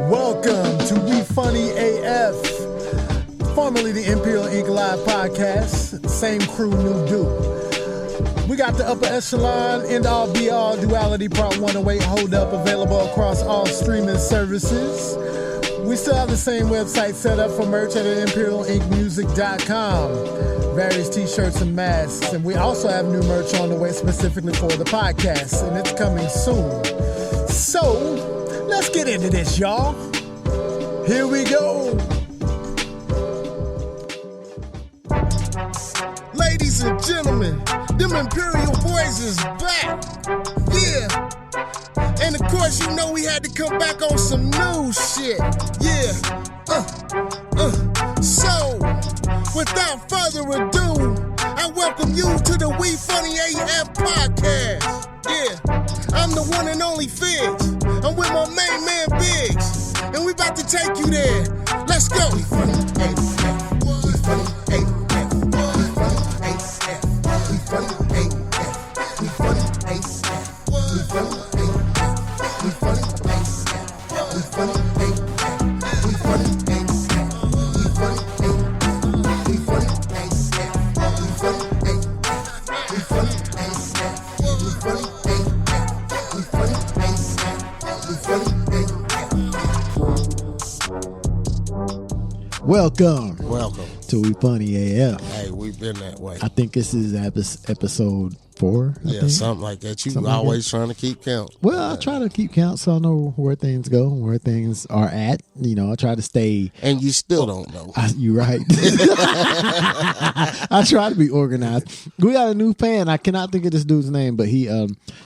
Welcome to We Funny AF, formerly the Imperial Ink Live podcast. Same crew, new do. We got the upper echelon, end all be all duality part 108 hold up available across all streaming services. We still have the same website set up for merch at imperialinkmusic.com. Various t-shirts and masks, and we also have new merch on the way specifically for the podcast, and it's coming soon. So, let's get into this, y'all. Here we go. Ladies and gentlemen, them Imperial boys is back. Yeah. And of course, you know we had to come back on some new shit. Yeah. So, without further ado, I welcome you to the We Funny AF podcast. Yeah. I'm the one and only Figgz. I'm with my main man, Figgz. And we about to take you there. Let's go. We Funny AF. We Funny AF. We Funny AF. We Funny AF. We Funny AF. We Funny AF. We Funny AF. We Funny AF. We Funny AF. We Funny AF. We Funny AF. We Funny AF. We Funny AF. We Funny AF. We Funny AF. We Funny AF. Welcome to We Funny AF. Hey, we've been that way. I think this is episode 4. I think. Something like that. You Something always like trying to keep count. Well, I try to keep count so I know where things go, where things are at. You know, I try to stay. And you still don't know. You're right. I try to be organized. We got a new fan. I cannot think of this dude's name, but he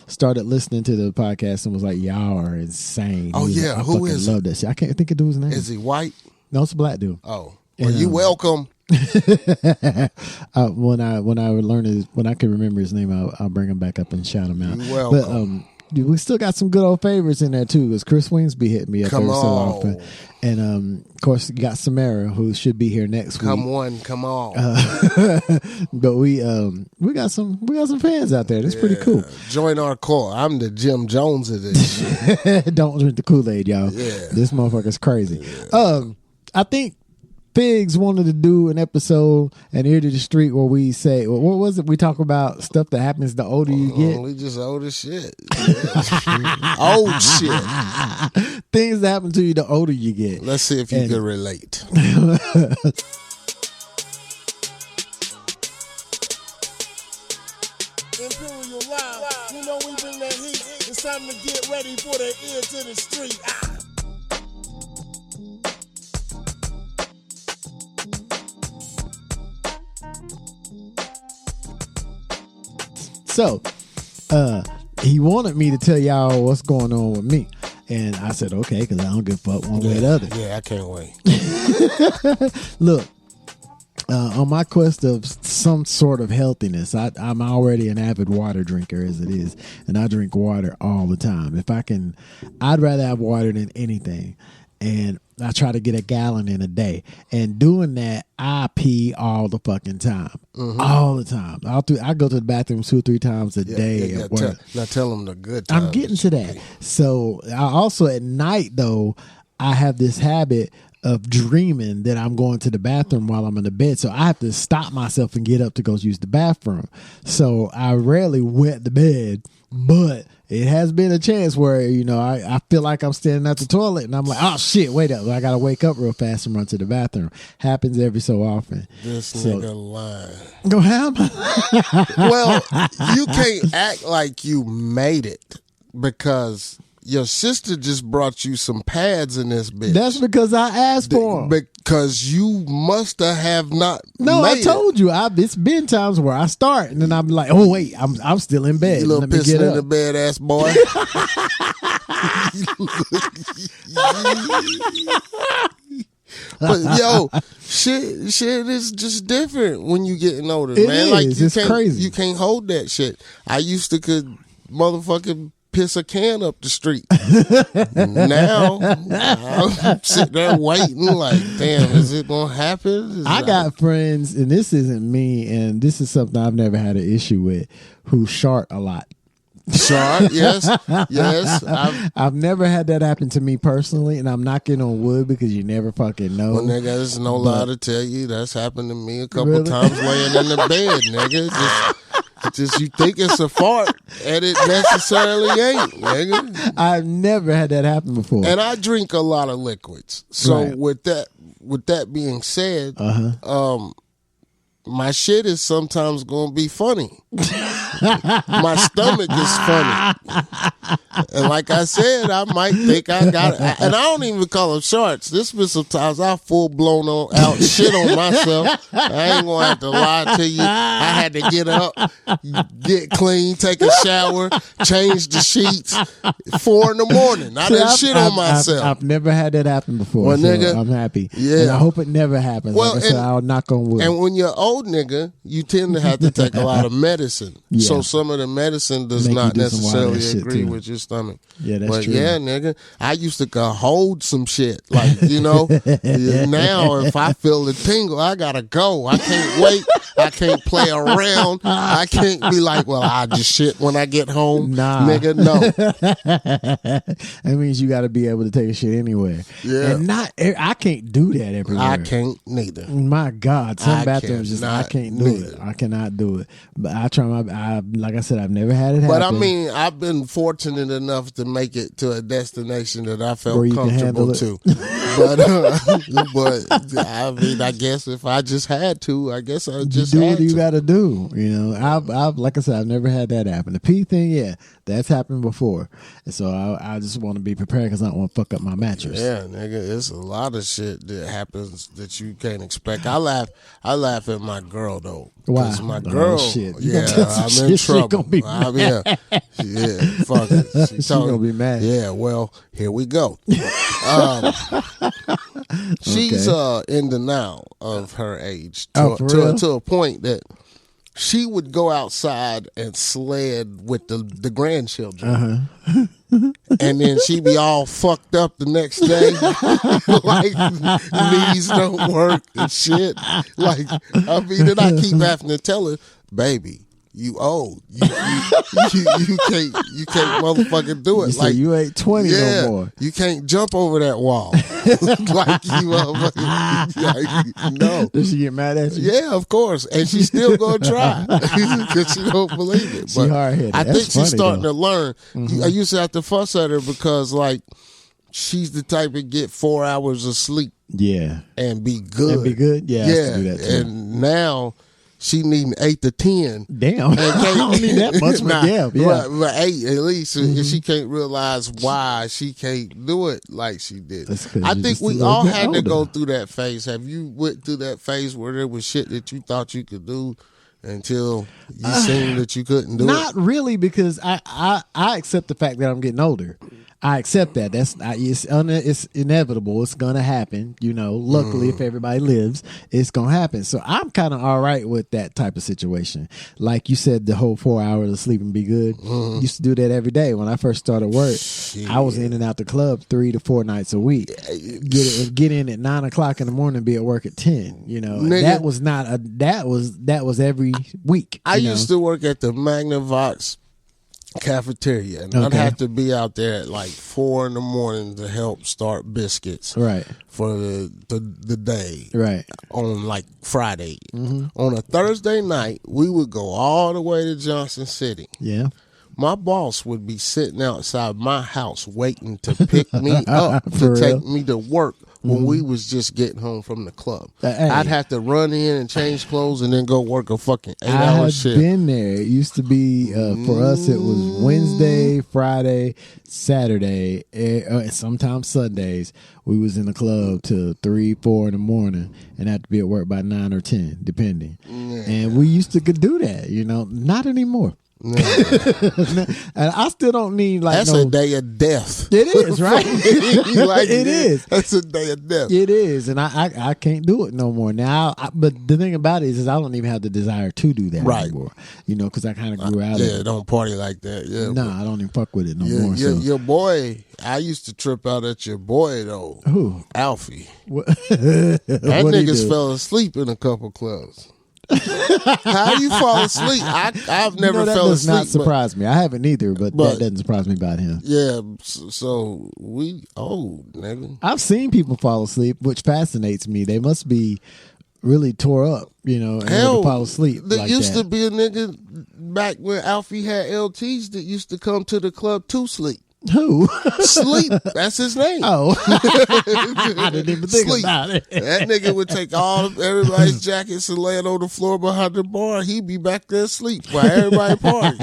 started listening to the podcast and was like, "Y'all are insane." Oh, yeah. I Who fucking is love that shit. I can't think of dude's name. Is he white? No, it's a black dude. Oh. Well, you welcome. When I can remember his name, I'll bring him back up and shout him out. You welcome. But we still got some good old favorites in there too, because Chris Wingsby hit me up every so often, and of course you got Samara, who should be here next week. Come on. But we got some fans out there. That's pretty cool. Join our call. I'm the Jim Jones of this shit. Don't drink the Kool-Aid, y'all. Yeah. This motherfucker's crazy. Yeah. I think Figgz wanted to do an episode and Ear to the Street where we say, what was it? We talk about stuff that happens the older you get. We just old as shit. Yeah. Old shit. Things that happen to you the older you get. Let's see if you can relate. Imperial Live, you know we bring that heat. It's time to get ready for the Ear to the Street. So, he wanted me to tell y'all what's going on with me. And I said, okay, because I don't give a fuck one way or the other. Yeah, I can't wait. Look, on my quest of some sort of healthiness, I'm already an avid water drinker as it is. And I drink water all the time. I'd rather have water than anything. And I try to get a gallon in a day. And doing that, I pee all the fucking time. Mm-hmm. All the time. I go to the bathroom 2 or 3 times a day at work. Now tell them the good times. I'm getting to that. So I also at night, though, I have this habit of dreaming that I'm going to the bathroom while I'm in the bed. So I have to stop myself and get up to go use the bathroom. So I rarely wet the bed, but it has been a chance where, you know, I feel like I'm standing at the toilet and I'm like, oh shit, wait up. I got to wake up real fast and run to the bathroom. Happens every so often. This nigga lying. Go ahead. Well, you can't act like you made it because your sister just brought you some pads in this bitch. That's because I asked for them. Because you must have not. No, I told you. It's been times where I start and then I'm like, oh wait, I'm still in bed. You little pissing in the bed ass boy. But yo, shit is just different when you getting older, man. Like it's crazy. You can't hold that shit. I used to could motherfucking piss a can up the street. Now I'm sitting there waiting like, damn, is it gonna happen? I got friends, and this isn't me, and this is something I've never had an issue with, who shart a lot. Sharp, yes. I've never had that happen to me personally, and I'm knocking on wood because you never fucking know. Well, nigga, there's no lie to tell you. That's happened to me a couple times laying in the bed, nigga. Just you think it's a fart, and it necessarily ain't, nigga. I've never had that happen before. And I drink a lot of liquids. So Right. with that being said, my shit is sometimes gonna be funny. My stomach is funny. And like I said, I might think I got it. And I don't even call them shorts. This been sometimes I full blown out shit on myself. I ain't gonna have to lie to you. I had to get up, get clean, take a shower, change the sheets. 4 a.m. I done shit on myself. I've never had that happen before. Well, so nigga, I'm happy. yeah. And I hope it never happens. Well, like I said, I'll knock on wood. And when you're old nigga, you tend to have to take a lot of medicine. Yeah. So some of the medicine does Make you not do some wild necessarily ass shit, agree too. with your stomach. Yeah, that's but true. yeah, nigga, I used to go hold some shit. Like, you know, now if I feel the tingle, I gotta go. I can't wait. I can't play around. I can't be like, well, I just shit when I get home. Nah. Nigga, no. That means you got to be able to take a shit anywhere. Yeah. And I can't do that everywhere. I can't neither. My God, some I bathrooms just I cannot can't do neither. it. I cannot do it. But I try like I said, I've never had it happen. But I mean, I've been fortunate enough to make it to a destination that I felt Where you can handle comfortable it. to. But I mean, I guess if I just had to, I guess I just do had what you to. got to do. You know, I've like I said, I've never had that happen. The pee thing, yeah, that's happened before, and so I just want to be prepared because I don't want to fuck up my mattress. Yeah, nigga, it's a lot of shit that happens that you can't expect. I laugh at my girl though. Why? Because my Oh, girl, shit. You yeah, gonna tell some I'm shit, in she trouble. gonna be Yeah, fuck it. She gonna be mad. Yeah, well, here we go. She's in denial of her age Oh, for real? to a point that she would go outside and sled with the grandchildren. And then she be all fucked up the next day. Like, knees don't work and shit. Like, I mean, and I keep having to tell her, baby, you old. You can't motherfucking do it. You say Like, you ain't 20 no more. you can't jump over that wall. Like, you motherfucking, like, no. Does she get mad at you? Yeah, of course, and she's still gonna try because she don't believe it. She But hard-headed. I That's think she's funny, starting though. to learn. I used to have to fuss at her because, like, she's the type to get 4 hours of sleep Yeah. and be good. And be good? Yeah, I used to do that too. And now she needing 8 to 10. Damn. I don't need that much, but yeah. But 8 at least, and she can't realize why she can't do it like she did. That's 'cause I you're think just a we little all bit had to older. go through that phase. Have you went through that phase where there was shit that you thought you could do until you seen that you couldn't do Not it? really, because I accept the fact that I'm getting older. I accept that. It's inevitable. It's gonna happen. You know, luckily, if everybody lives, it's gonna happen. So I'm kind of all right with that type of situation. Like you said, the whole 4 hours of sleep and be good. Used to do that every day when I first started work. I was in and out the club 3 to 4 nights a week. Get in at 9 o'clock in the morning, be at work at 10. You know, Nigga. that was every week. I used to work at the Magnavox cafeteria, and I'd Okay. have to be out there at like 4 a.m. to help start biscuits Right. for the day. Right. On like Friday. On a Thursday night, we would go all the way to Johnson City. Yeah. My boss would be sitting outside my house waiting to pick me up to For take real? me to work when we was just getting home from the club. Hey. I'd have to run in and change clothes and then go work a fucking 8 I hour have shift. been there. It used to be for us. It was Wednesday, Friday, Saturday, and sometimes Sundays. We was in the club till 3, 4 in the morning, and had to be at work by 9 or 10, depending. And we used to could do that. You know, not anymore. And I still don't need like That's no. a day of death. It is, right? Like, It is. That's a day of death. It is, and I can't do it no more now. But the thing about it is I don't even have the desire to do that Right. anymore. You know, because I kind of grew out of Yeah, it. don't party like that. Yeah, No, I don't even fuck with it no Your, more. your, So. your boy, I used to trip out at your boy though. Who? Alfie. What? That What'd he niggas do? fell asleep in a couple clubs. How you fall asleep? I've never that fell does asleep. not surprise me. I haven't either, but that doesn't surprise me about him. Yeah, so we old, nigga. I've seen people fall asleep, which fascinates me. They must be really tore up, and Hell, fall asleep. There like used that. to be a nigga back when Alfie had LTs that used to come to the club to sleep. Who? Sleep. That's his name. Oh, I didn't even think Sleep. about it. That nigga would take all of everybody's jackets and lay it on the floor behind the bar. He'd be back there asleep while everybody party.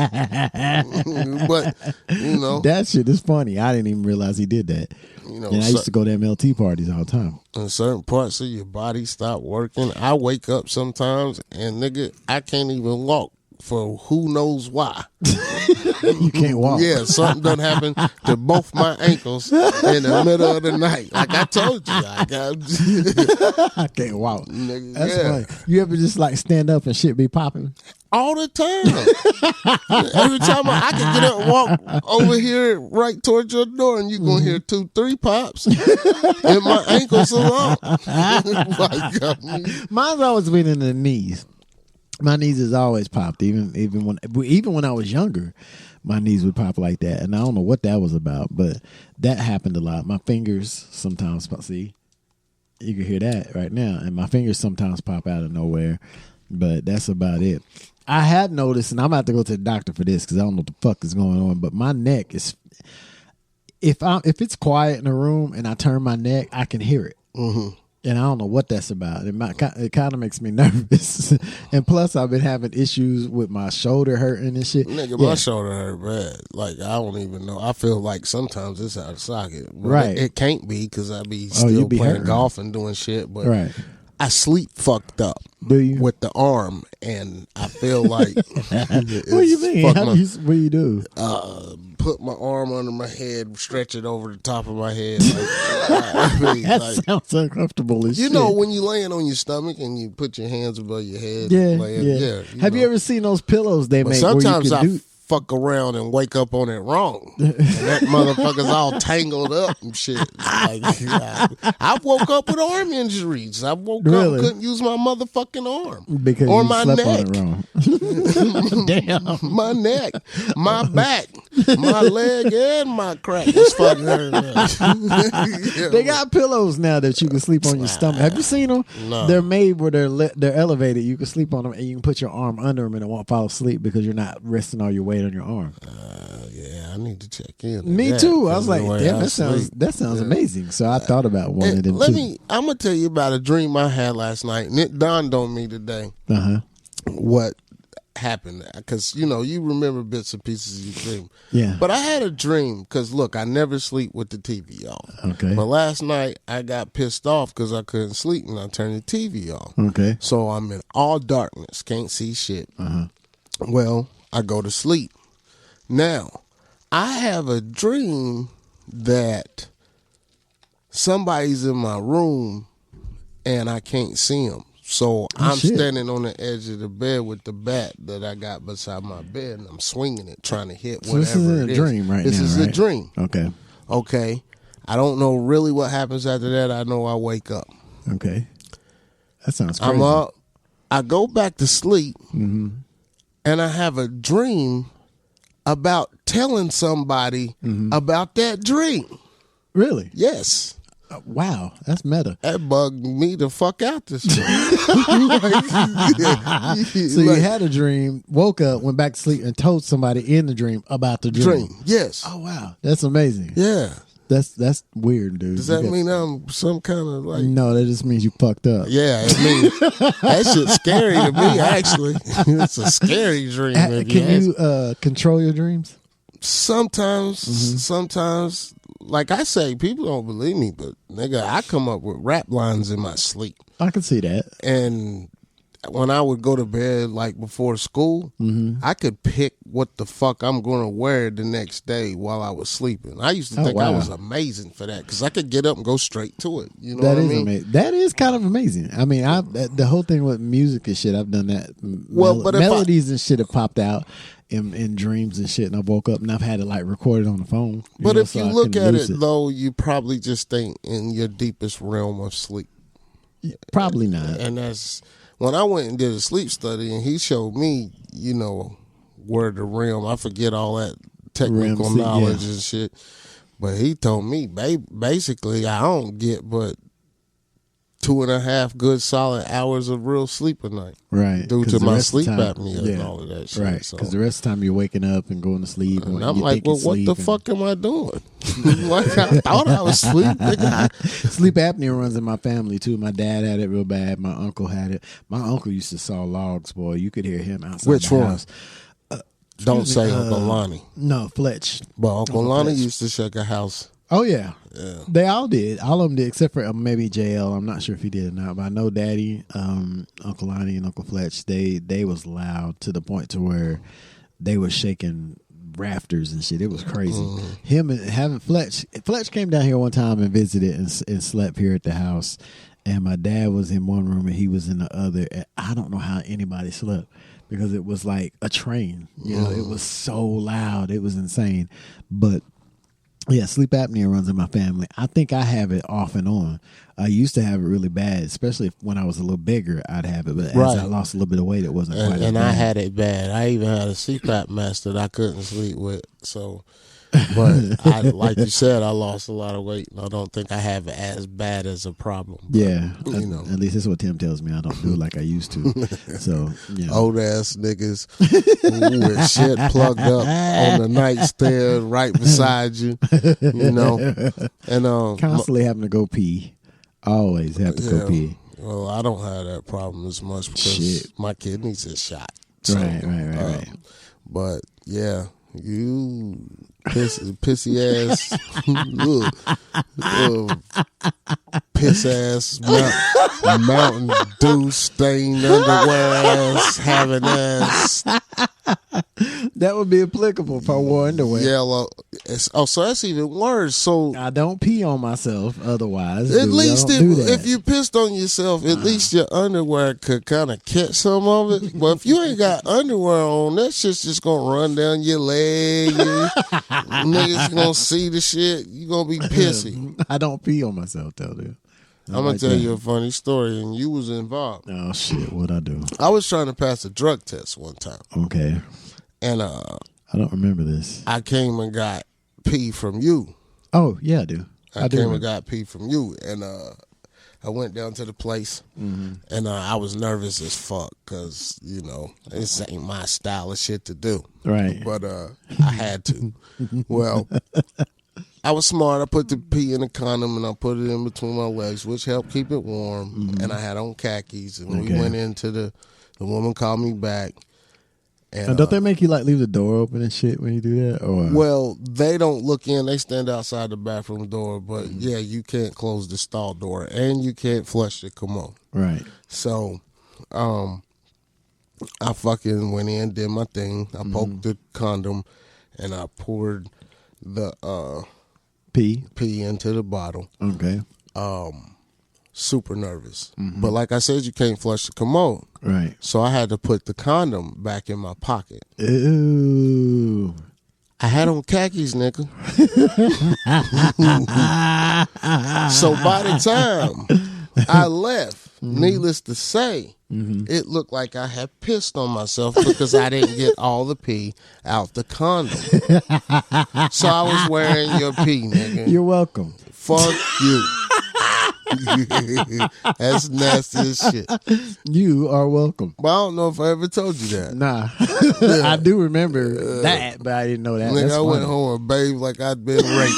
But that shit is funny. I didn't even realize he did that. And I used to go to MLT parties all the time. In certain parts of your body stop working. I wake up sometimes and nigga, I can't even walk for who knows why. You can't walk. Yeah, something done happen to both my ankles in the middle of the night. Like I told you, I can't walk. Nigga, That's funny. You ever just like stand up and shit be popping? All the time. Every time I can get up and walk over here right towards your door and you're going to hear 2-3 pops and my ankles alone. Mine's always been in the knees. My knees has always popped, even when I was younger, my knees would pop like that, and I don't know what that was about, but that happened a lot. My fingers sometimes pop. See, you can hear that right now, and my fingers sometimes pop out of nowhere, but that's about it. I have noticed, and I'm about to go to the doctor for this because I don't know what the fuck is going on, but my neck is. If it's quiet in the room and I turn my neck, I can hear it. Mm-hmm. And I don't know what that's about. It kind of makes me nervous. And plus, I've been having issues with my shoulder hurting and shit. Nigga, my shoulder hurt bad. Like, I don't even know. I feel like sometimes it's out of socket. But right. It can't be because I be still playing golf and doing shit. But right. I sleep fucked up. Do you? With the arm, and I feel like what do you mean? What do you do? Put my arm under my head, stretch it over the top of my head. Like, that sounds uncomfortable as shit. You know when you laying on your stomach and you put your hands above your head. Yeah. Have you ever seen those pillows they make? Sometimes where you can fuck around and wake up on it wrong, and that motherfucker's all tangled up and shit. Like, I woke up with arm injuries. I woke up and couldn't use my motherfucking arm because or you my slept neck. On it wrong. Damn, my neck, my back, my leg, and my crack was fucking hurting. They got pillows now that you can sleep on your stomach. Have you seen them? No. They're made where they're elevated. You can sleep on them and you can put your arm under them and it won't fall asleep because you're not resting all your weight on your arm. Yeah, I need to check in. Me too. I was like, damn, that sounds amazing. So I thought about one of them too. I'm gonna tell you about a dream I had last night, and it dawned on me today. What happened? Because you remember bits and pieces of your dream. Yeah. But I had a dream because look, I never sleep with the TV on. Okay. But last night I got pissed off because I couldn't sleep and I turned the TV on. Okay. So I'm in all darkness, can't see shit. Well, I go to sleep. Now, I have a dream that somebody's in my room and I can't see them. So I'm standing on the edge of the bed with the bat that I got beside my bed and I'm swinging it, trying to hit whatever this is a dream right now, This is a dream. Okay. I don't know really what happens after that. I know I wake up. Okay. That sounds crazy. I'm up. I go back to sleep and I have a dream about telling somebody about that dream. Really? Yes. Wow, that's meta. That bugged me the fuck out this dream. So you had a dream, woke up, went back to sleep, and told somebody in the dream about the dream. Yes. Oh wow, that's amazing. Yeah. That's weird, dude. Does that mean I'm some kind of like? No, that just means you fucked up. Yeah, it means that shit's scary to me. Actually, it's a scary dream. Can you control your dreams? Sometimes, sometimes. Like I say, people don't believe me, but nigga, I come up with rap lines in my sleep. I can see that. And when I would go to bed, like before school, I could pick what the fuck I'm going to wear the next day while I was sleeping. I used to think I was amazing for that because I could get up and go straight to it. You know what I mean? Amazing. That is kind of amazing. I mean, the whole thing with music and shit, I've done that. But melodies and shit have popped out in dreams and shit, and I woke up and I've had it like recorded on the phone. But if you look at it though, you probably just think in your deepest realm of sleep. Probably not. And that's when I went and did a sleep study, and he showed me, where the realm. I forget all that technical knowledge and shit, but he told me basically I don't get but 2.5 good solid hours of real sleep a night, right? Due to my sleep apnea and all of that shit, right? Because the rest of the time you're waking up and going to sleep, and I'm like, well, what the fuck am I doing? Like, I thought I was asleep. Sleep apnea runs in my family too. My dad had it real bad. My uncle had it. My uncle used to saw logs, boy. You could hear him outside Which the one? house. Don't say Uncle Lonnie. No, Fletch. But Uncle Lonnie used to shake a house. Oh yeah. Yeah. They all did. All of them did, except for maybe JL. I'm not sure if he did or not, but I know Daddy, Uncle Lonnie, and Uncle Fletch. They was loud to the point to where they were shaking rafters and shit. It was crazy. Him and having Fletch came down here one time and visited and slept here at the house. And my dad was in one room and he was in the other. And I don't know how anybody slept because it was like a train. It was so loud. It was insane. But yeah, sleep apnea runs in my family. I think I have it off and on. I used to have it really bad, especially when I was a little bigger. I'd have it, but as I lost a little bit of weight, it wasn't quite as bad. And I had it bad. I even had a CPAP mask that I couldn't sleep with. So, but like you said, I lost a lot of weight, and I don't think I have it as bad as a problem. But, at least that's what Tim tells me. I don't do it like I used to. So, old ass niggas with shit plugged up on the nightstand right beside you, and constantly having to go pee. Always have to go pee. Well, I don't have that problem as much because my kidneys are shot. So, Right. But yeah, you pissy ass, piss ass, Mountain Dew stained underwear ass, having ass. That would be applicable if I wore underwear. Yellow. So that's even worse. So I don't pee on myself otherwise. At least if you pissed on yourself, at least your underwear could kind of catch some of it. But if you ain't got underwear on, that shit's just going to run down your leg. Niggas going to see the shit. You going to be pissy. I don't pee on myself, though, dude. I'm going to tell you a funny story, and you was involved. Oh, shit. What'd I do? I was trying to pass a drug test one time. Okay. And I don't remember this. I came and got pee from you. Oh, yeah, I do. I came and got pee from you. And I went down to the place, and I was nervous as fuck because, this ain't my style of shit to do. Right. But I had to. Well, I was smart. I put the pee in a condom, and I put it in between my legs, which helped keep it warm. And I had on khakis, and we went into the woman called me back. And don't they make you leave the door open and shit when you do that? Or well, they don't look in. They stand outside the bathroom door. But yeah, you can't close the stall door, and you can't flush the commode. Right. So, I fucking went in, did my thing. I poked the condom, and I poured the pee into the bottle. Okay. Super nervous. But like I said, you can't flush the commode. Right. So I had to put the condom back in my pocket. Ooh. I had on khakis, nigga. So by the time I left, needless to say, it looked like I had pissed on myself because I didn't get all the pee out the condom. So I was wearing your pee, nigga. You're welcome. Fuck you. That's nasty as shit. You are welcome. But I don't know if I ever told you that. Nah. I do remember that, but I didn't know that. Nigga, That's I funny. went home and bathed like I'd been raped.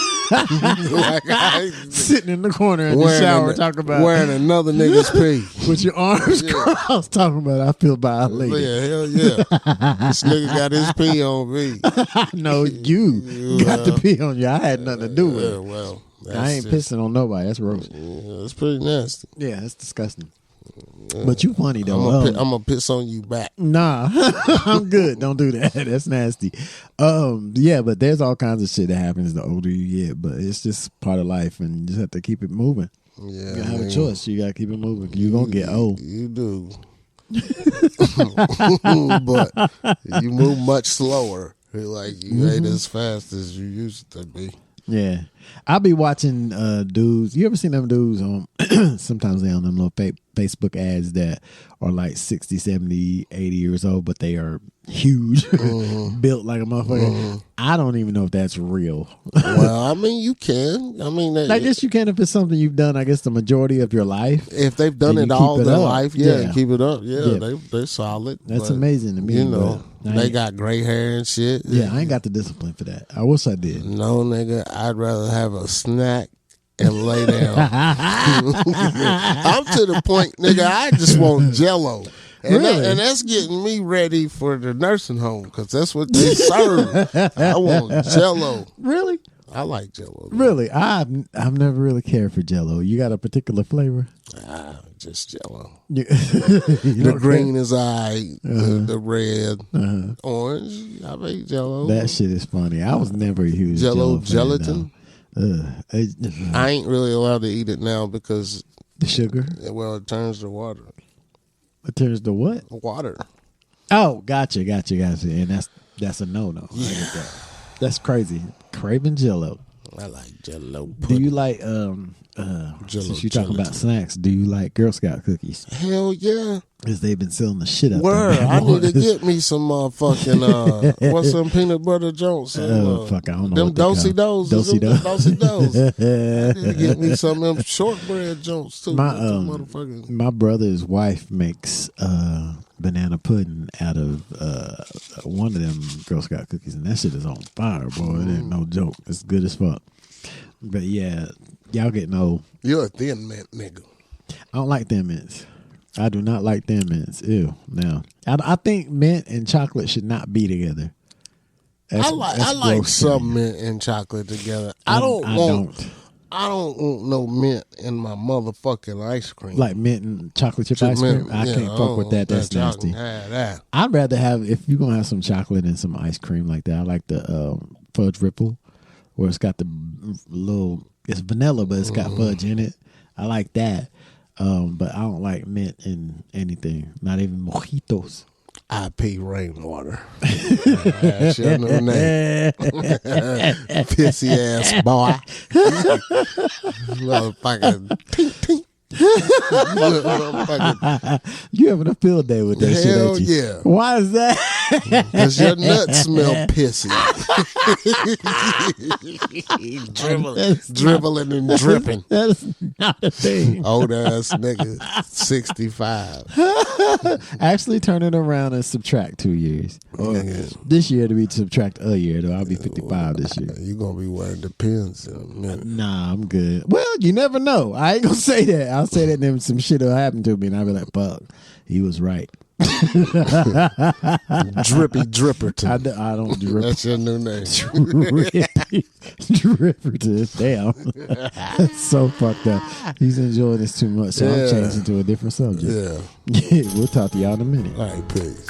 Sitting in the corner in the shower talking about wearing another nigga's pee. with your arms crossed talking about I feel violated. Yeah, hell yeah. This nigga got his pee on me. No, you got the pee on you. I had nothing to do with it. Well, I ain't pissing on nobody. That's gross. Yeah, that's pretty nasty. Yeah, that's disgusting. But you funny though. I'm gonna piss on you back. Nah, I'm good. Don't do that. That's nasty. Yeah, but there's all kinds of shit that happens the older you get. But it's just part of life, and you just have to keep it moving. Yeah, you gotta have a choice. You gotta keep it moving. You're gonna get old. You do. But you move much slower. Like you ain't as fast as you used to be. Yeah, I'll be watching dudes. You ever seen them dudes on sometimes they on them little Facebook ads that are like 60, 70, 80 years old, but they are huge, built like a motherfucker. I don't even know if that's real. Well, I mean, you can. I mean, I guess you can if it's something you've done, I guess, the majority of your life. if they've done and it you keep all it their up. life, Yeah. keep it up. Yeah, Yeah. they're solid. That's but, amazing to me. You know, but I they ain't- got gray hair and shit. Yeah, I ain't got the discipline for that. I wish I did. No, nigga, I'd rather have a snack and lay down. I'm to the point, nigga, I just want Jell-O. And, Really? and that's getting me ready for the nursing home because that's what they serve. I want Jell-O. Really? I like Jell-O. Really? I've never really cared for Jell-O. You got a particular flavor? Just Jell-O. You The don't green is the red, orange. I make Jell-O. care? That shit is funny. I was never a huge Jell-O fan, gelatin. though. I ain't really allowed to eat it now because, The sugar? well, it turns to water. It turns to what? Water. Oh, gotcha. And that's a no-no. I get that. That's crazy. Craving Jell-O. I like Jell-O Do pudding. you like since you're talking about snacks, do you like Girl Scout cookies? Hell yeah. Because they've been selling the shit out Word, there. I need to get me some motherfucking what's some peanut butter joints? Oh, fuck, I don't know Them what they call dosey dos. Dosey-dos. Dosey dos. I need to get me some of them shortbread joints too. My Them motherfuckers. my brother's wife makes banana pudding out of one of them Girl Scout cookies, and that shit is on fire, boy. It ain't no joke. It's good as fuck. But yeah, y'all getting old. You're a thin mint nigga. I don't like Thin Mints. I do not like Thin Mints. Ew. No. I think mint and chocolate should not be together. I like gross to me. some mint and chocolate together. I don't want no mint in my motherfucking ice cream. Like mint and chocolate chip ice cream. I can't fuck with that. That's y'all nasty. can have that. I'd rather have, if you're going to have some chocolate and some ice cream like that, I like the fudge ripple where it's got the little, it's vanilla, but it's got fudge in it. I like that. But I don't like mint in anything, not even mojitos. IP rainwater. That's your new name. Pissy ass boy. Motherfucking tink tink. Motherfucking, You having a field day with that shit, hell ain't you? yeah. Why is that? Because your nuts smell pissy. Dribbling and dripping. That's not a thing. Old ass nigga, 65. Actually, turn it around and subtract 2 years. Nigga, This year to be subtract a year, though. I'll be 55 this year. you going to be wearing the pins in a minute. Nah, I'm good. Well, you never know. I ain't gonna say that. I'll say that and then some shit will happen to me and I'll be like, fuck, he was right. Drippy Dripperton. I don't drip. That's your new name. Dripperton. Damn. That's so fucked up. He's enjoying this too much, so Yeah. I'm changing to a different subject. Yeah. Yeah, we'll talk to y'all in a minute. All right, peace.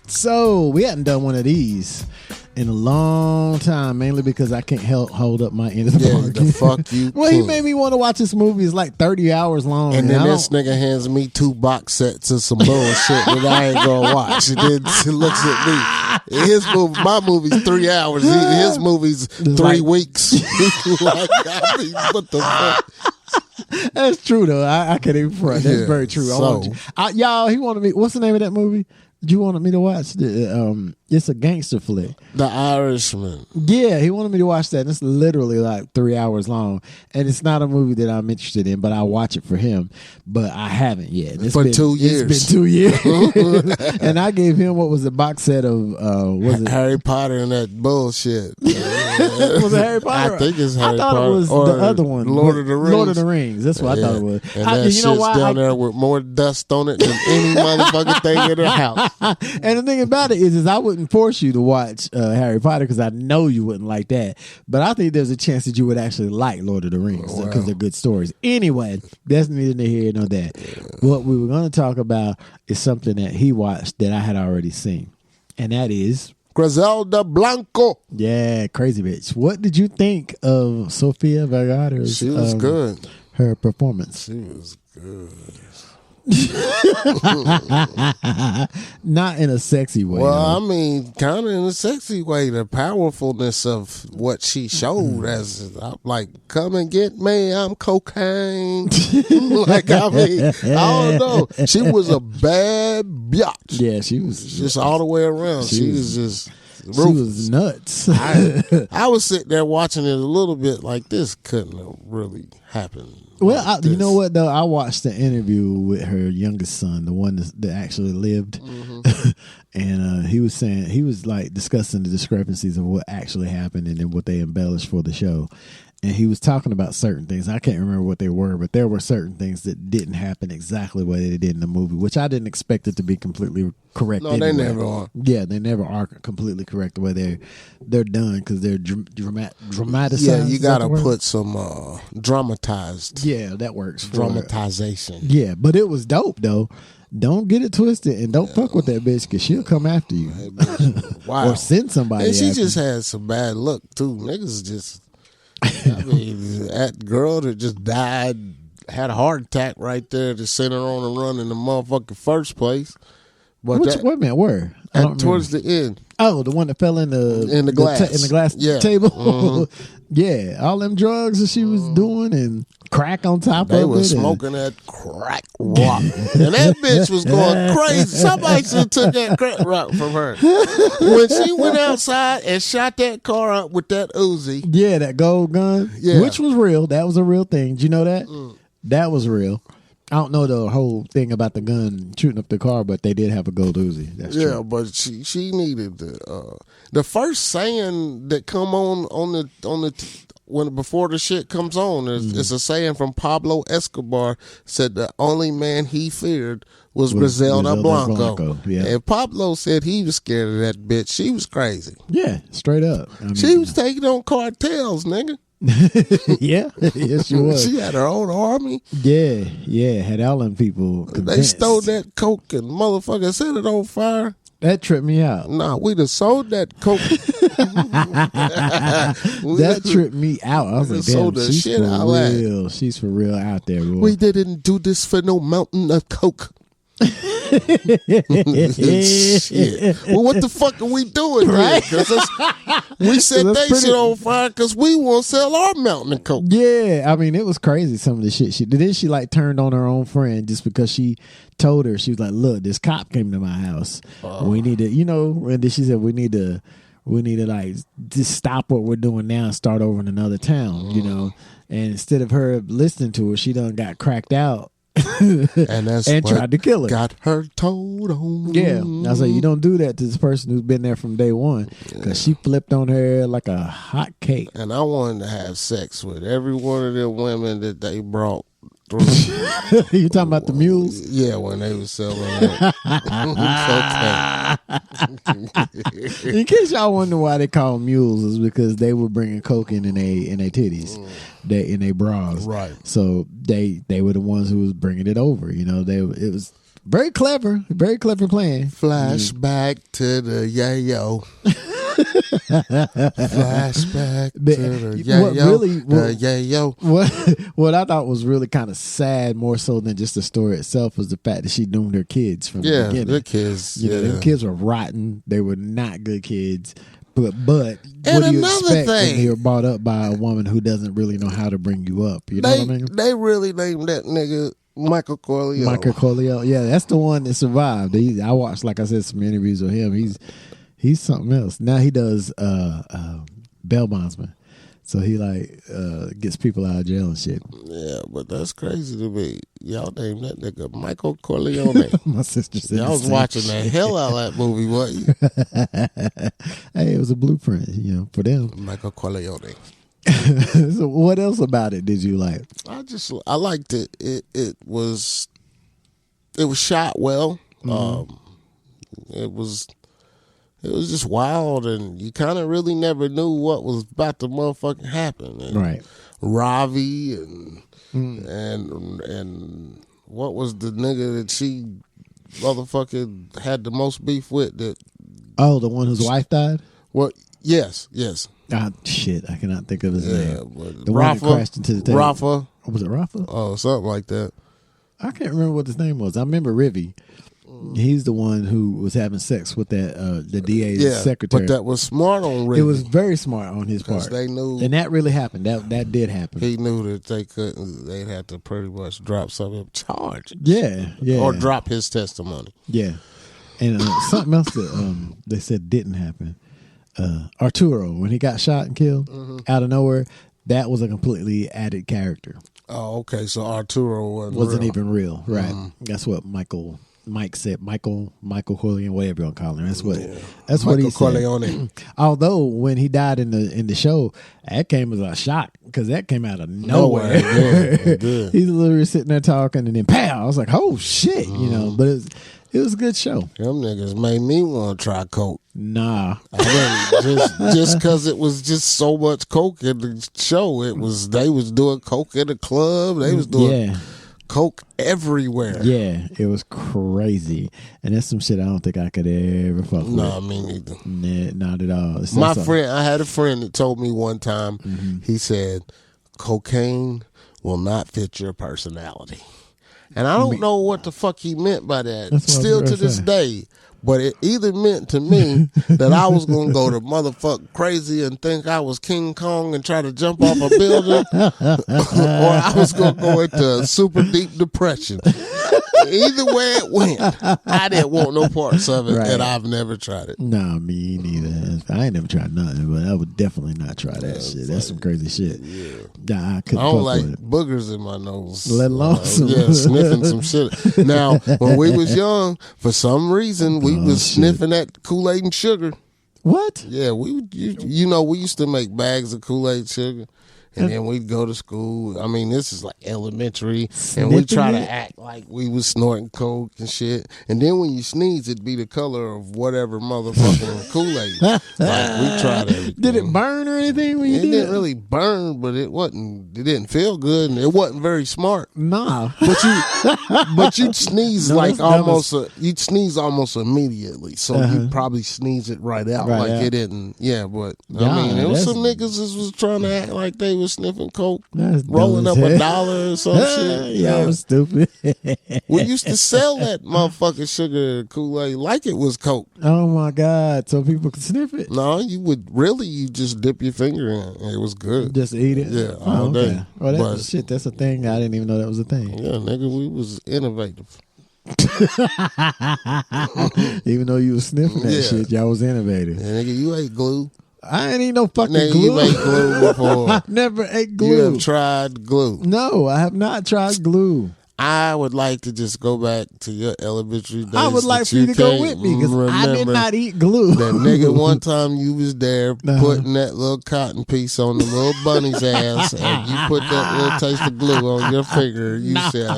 So we hadn't done one of these in a long time, mainly because I can't hold up my end of the Yeah, bargain. the fuck you Well, he can't. made me want to watch this movie. It's like 30 hours long. And then I this don't- nigga hands me 2 box sets of some bullshit that I ain't gonna watch. And then he looks at me. His movie, my movie's 3 hours. His movie's 3 like- weeks. Like, I mean, what the fuck? That's true though. I can't even front. That's Yeah, very true. so- Y'all, he wanted me. What's the name of that movie? You wanted me to watch? It's a gangster flick. The Irishman. Yeah, he wanted me to watch that. And it's literally like 3 hours long, and it's not a movie that I'm interested in. But I watch it for him. But I haven't yet. It's For been, 2 years. It's been 2 years, and I gave him what was the box set of was it Harry Potter and that bullshit. was it Harry Potter? I think it's Harry I thought Potter. it was or the other one, Lord of the Rings. Lord of the Rings. That's what I thought it was. And that shit's down there with more dust on it than any motherfucking thing in the house. And the thing about it is I wouldn't force you to watch Harry Potter because I know you wouldn't like that. But I think there's a chance that you would actually like Lord of the Rings because they're good stories. Anyway, that's neither here nor there. What we were going to talk about is something that he watched that I had already seen. And that is Griselda Blanco. Yeah, crazy bitch. What did you think of Sofia Vergara's? She was good. Her performance. She was good. Not in a sexy way. Well, though. I mean, kind of in a sexy way. The powerfulness of what she showed as like, come and get me, I'm cocaine. Like, I mean, I don't know. She was a bad bitch. Yeah, she was Just all the way around. She was just. She was nuts. I was sitting there watching it a little bit like this couldn't have really happened. Well, like you know what though? I watched the interview with her youngest son, the one that actually lived, and he was saying, he was like discussing the discrepancies of what actually happened and then what they embellished for the show. And he was talking about certain things. I can't remember what they were, but there were certain things that didn't happen exactly the way they did in the movie, which I didn't expect it to be completely correct. No, anyway. they never are. Yeah, they never are completely correct the way they're done because they're dramatized. Yeah, you got to put some dramatized. Yeah, that works. Dramatization. Yeah, but it was dope though. Don't get it twisted and don't fuck with that bitch because she'll come after you. Wow. Or send somebody. And she after just you. had some bad luck too. Niggas just. I mean, that girl that just died had a heart attack right there to send her on a run in the motherfucking first place. But wait a minute, where? Towards the end. Oh, the one that fell in the glass. In the glass table. Mm-hmm. Yeah, all them drugs that she was doing and crack on top of it. They was smoking that crack rock. And that bitch was going crazy. Somebody should have took that crack rock from her. When she went outside and shot that car up with that Uzi. Yeah, that gold gun. Yeah. Which was real. That was a real thing. Did you know that? That was real. I don't know the whole thing about the gun shooting up the car, but they did have a gold Uzi. That's true. Yeah, but she needed the first saying that come on the when before the shit comes on. It's a saying from Pablo Escobar, said the only man he feared was Griselda Blanco. Yeah. And Pablo said he was scared of that bitch. She was crazy. Yeah, straight up. I mean, She was taking on cartels, nigga. Yeah, yes, she was. She had her own army. Yeah, had all them people convinced. They stole that coke and motherfucker set it on fire. That tripped me out. Nah, we'd have sold that coke. That tripped me out. I was like, damn, sold the she's shit for out of that. real. She's for real out there, boy. We didn't do this for no mountain of coke. Shit. Well, what the fuck are we doing Right? here? We set That's that pretty- shit on fire because we won't sell our mountain of coke. Yeah, I mean, it was crazy some of the shit she did. Then she like turned on her own friend just because she told her, she was like, look, this cop came to my house. We need to, and then she said, we need to like just stop what we're doing now and start over in another town, And instead of her listening to her, she done got cracked out. And that's and what tried to kill her. got her told on. Yeah, I was like, you don't do that to this person who's been there from day one, because she flipped on her like a hot cake. And I wanted to have sex with every one of them women that they brought through. You talking about the mules? Yeah, when they was selling that cocaine. In case y'all wonder why they call them mules, is because they were bringing coke in their titties, in their bras. Right. So they were the ones who was bringing it over. It was very clever plan. Flashback to the yayo. Flashback to the yayo. What I thought was really kind of sad, more so than just the story itself, was the fact that she doomed her kids from the beginning. The kids. Them kids were rotten. They were not good kids. But what And do you another expect thing, when you're brought up by a woman who doesn't really know how to bring you up? You know what I mean? They really named that nigga Michael Corleone. Michael Corleone. Yeah, that's the one that survived. I watched, like I said, some interviews with him. He's something else. Now he does bail bondsman. So he gets people out of jail and shit. Yeah, but that's crazy to me. Y'all named that nigga Michael Corleone. My sister said Y'all was watching the hell out of that movie, wasn't you? Hey, it was a blueprint, for them. Michael Corleone. So what else about it did you like? I liked it. It was shot well. It was just wild, and you kind of really never knew what was about to motherfucking happen. And Right. Ravi and what was the nigga that she motherfucking had the most beef with that Oh, the one whose wife died? Well, yes. Ah, shit, I cannot think of his name. But The one that crashed into the table. Rafa. Was it Rafa? Oh, something like that. I can't remember what his name was. I remember Rivy. He's the one who was having sex with that the DA's secretary. But that was smart on Rivy. It was very smart on his part. They knew, and that really happened. That did happen. He knew that they couldn't. They'd have to pretty much drop some of the charges. Yeah, or drop his testimony. Yeah, and something else that they said didn't happen. Arturo, when he got shot and killed out of nowhere, that was a completely added character. Oh, okay. So Arturo wasn't real. Even real, right? That's what Mike said. Michael Corleone, whatever you want to call him. That's what he said. Corleone. Although when he died in the show, that came as a shock because that came out of nowhere. Yeah. He's literally sitting there talking, and then pow! I was like, "Oh shit!" You know. But it was a good show. Them niggas made me want to try coke. Nah, I didn't, just because it was just so much coke in the show. They was doing coke in the club. They was doing coke everywhere. Yeah, it was crazy, and that's some shit I don't think I could ever fuck with. No, me neither. Nah, not at all. I had a friend that told me one time. He said, "Cocaine will not fit your personality." And I don't know what the fuck he meant by that. Still to this day. But it either meant to me that I was going to go to motherfuck crazy and think I was King Kong and try to jump off a building, or I was going to go into a super deep depression. Either way it went, I didn't want no parts of it, and I've never tried it. No, me neither. I ain't never tried nothing, but I would definitely not try that shit. That's some crazy shit. Yeah. Nah, I don't like boogers in my nose. Let alone sniffing some shit. Now, when we was young, for some reason, we was sniffing that Kool-Aid and sugar. What? Yeah, we used to make bags of Kool-Aid sugar. And then we'd go to school. I mean, this is like elementary. And we try to act like we was snorting coke and shit. And then when you sneeze, it'd be the color of whatever motherfucking Kool-Aid. Like, we tried everything. Did it burn or anything when you did it? It didn't really burn, but it didn't feel good. And it wasn't very smart. Nah. But you'd sneeze you'd sneeze almost immediately. So you'd probably sneeze it right out it didn't. Yeah, but I mean, there was some niggas that was trying to act like they was sniffing coke, rolling up $1 or some shit. Yeah, I was stupid. We used to sell that motherfucking sugar Kool-Aid like it was coke. Oh my God! So people could sniff it? No, you just dip your finger in it. It was good. Just eat it? Yeah, all day. Well, that's a thing. I didn't even know that was a thing. Yeah, nigga, we was innovative. Even though you was sniffing that shit, y'all was innovative. Yeah, nigga, you ate glue. I ain't eat no fucking glue. You ate glue before. I never ate glue. You have tried glue. No, I have not tried glue. I would like to just go back to your elementary days. I would like for you to go with me because I did not eat glue. That nigga, one time you was there putting that little cotton piece on the little bunny's ass, and you put that little taste of glue on your finger. You said,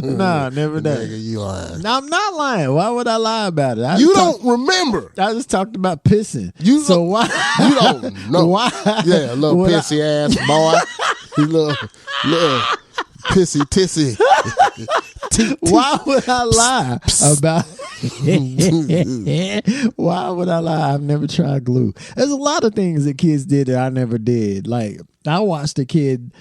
"Nah, never done." Nigga, you lying? No, I'm not lying. Why would I lie about it? You don't remember. I just talked about pissing. Why? You don't know. Why? Yeah, little pissy ass boy. You little pissy tissy. Why would I lie about Why would I lie? I've never tried glue. There's a lot of things that kids did that I never did. Like, I watched a kid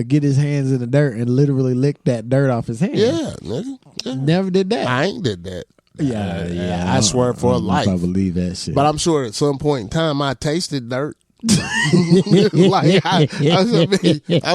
get his hands in the dirt and literally lick that dirt off his hand. Yeah, nigga. Yeah. Never did that. I ain't did that. Yeah. I swear for life. I believe that shit. But I'm sure at some point in time I tasted dirt. Like I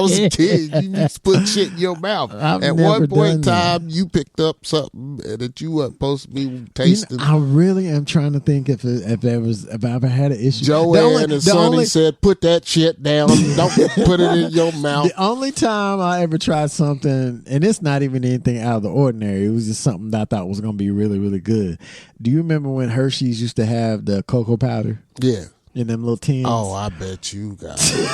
was a kid. You just put shit in your mouth. At one point in time, you picked up something that you weren't supposed to be tasting. I really am trying to think if I ever had an issue. Joanne and Sonny said, "Put that shit down. Don't put it in your mouth." The only time I ever tried something, and it's not even anything out of the ordinary. It was just something that I thought was going to be really, really good. Do you remember when Hershey's used to have the cocoa powder? Yeah. In them little tins. Oh, I bet you got it.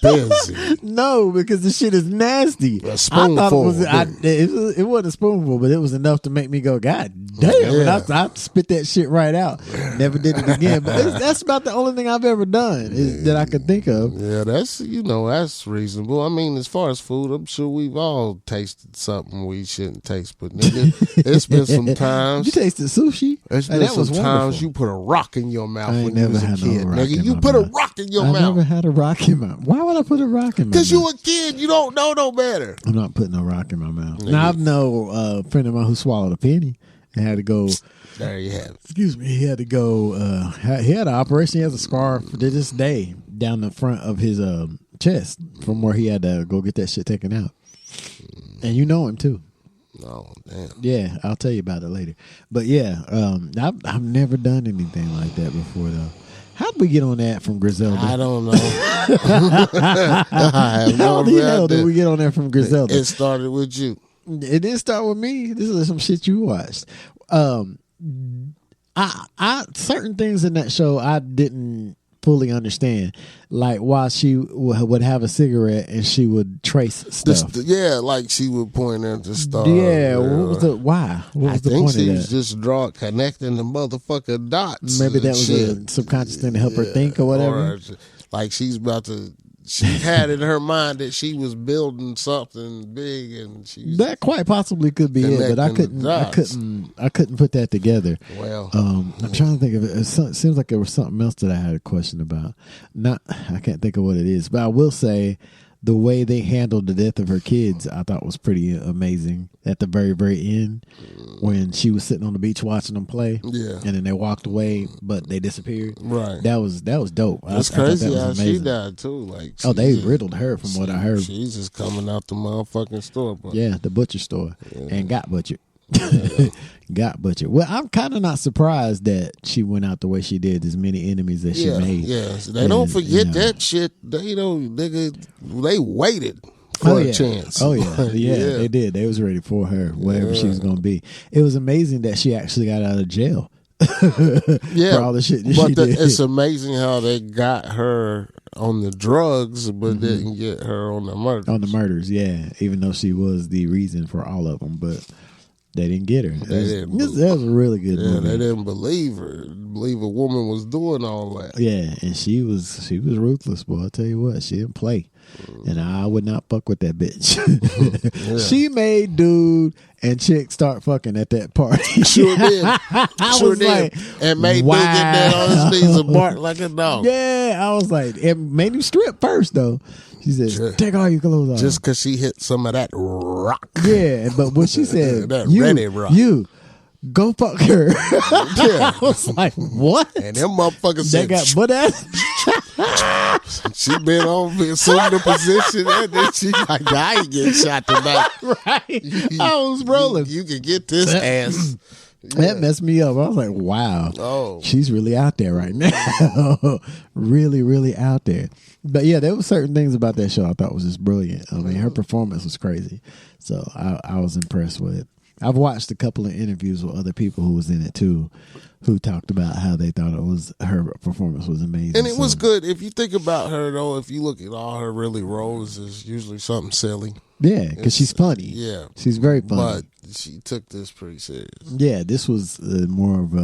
Busy. No, because the shit is nasty. A spoonful. I thought it wasn't a spoonful, but it was enough to make me go, God damn. Yeah. And I spit that shit right out. Never did it again. But that's about the only thing I've ever done that I could think of. Yeah, that's reasonable. I mean, as far as food, I'm sure we've all tasted something we shouldn't taste. But nigga, it's been some times. You tasted sushi? It's been that some was times wonderful. you put a rock in your mouth I ain't when you never was a had no kid, rock nigga. in You my put a mouth. rock in your I mouth. never had a rock in my mouth. Why would I put a rock in my mouth? Because you a kid, you don't know no better. I'm not putting a rock in my mouth. Now, I've known a friend of mine who swallowed a penny and had to go. There you have it. Excuse me. He had to go. He had an operation. He has a scar to this day down the front of his chest from where he had to go get that shit taken out. And you know him too. Oh, damn. Yeah, I'll tell you about it later. But yeah, I've never done anything like that before though. How did we get on that from Griselda? I don't know. I have How no the hell did idea. we get on that from Griselda? It started with you. It didn't start with me. This is some shit you watched. I certain things in that show I didn't fully understand, like why she would have a cigarette and she would trace stuff. Like she would point at the star. Yeah, what was the why? What was the think point she of was that? just connecting the motherfucking dots. Maybe that and was shit. a subconscious thing to help her think or whatever. Like she's about to. She had in her mind that she was building something big, and she. That quite possibly could be it, but I connecting the couldn't. dots. I couldn't put that together. Well, I'm trying to think of it. It seems like there was something else that I had a question about. I can't think of what it is, but I will say the way they handled the death of her kids, I thought was pretty amazing. At the very, very end, when she was sitting on the beach watching them play, yeah, and then they walked away, but they disappeared. right. That was dope. It's I thought crazy that was how she amazing. died too. Like, They riddled her from what I heard. She's just coming out the motherfucking store, but Yeah, the butcher store, and got butchered. Got butchered. Well, I'm kind of not surprised that she went out the way she did. As many enemies that she made. Yeah, they don't And, forget you know. that shit. They don't, nigga. They waited for a chance. Oh yeah, yeah, they did. They was ready for her, wherever she was going to be. It was amazing that she actually got out of jail. Yeah, for all the shit that but she did. it's amazing how they got her on the drugs, but didn't get her on the murder. On the murders, yeah. Even though she was the reason for all of them, but they didn't get her. That was a really good movie. They didn't believe her. Believe a woman was doing all that. Yeah, and she was ruthless, boy. I tell you what, she didn't play, and I would not fuck with that bitch. She made dude and chick start fucking at that party. Sure did. Sure did. Like, and made dude get down on his knees and bark like a dog. Yeah, I was like, it made him strip first though. She said, "Take all your clothes off." Just because she hit some of that rock. Yeah, but when she said, That "You, ready rock." you go fuck her," Yeah. I was like, "What?" And them motherfuckers They said, got butt ass. she been on assumed the position, and then she like, I ain't getting shot tonight. Right, I was rolling. You can get this ass. That messed me up. I was like, wow. Oh. She's really out there right now. Really, really out there. But yeah, there were certain things about that show I thought was just brilliant. I mean, her performance was crazy. So I was impressed with it. I've watched a couple of interviews with other people who was in it too, who talked about how they thought her performance was amazing. And it was good. If you think about her, though, if you look at all her really roles, it's usually something silly. Yeah, because she's funny. Yeah. She's very funny. But she took this pretty serious. Yeah, this was more of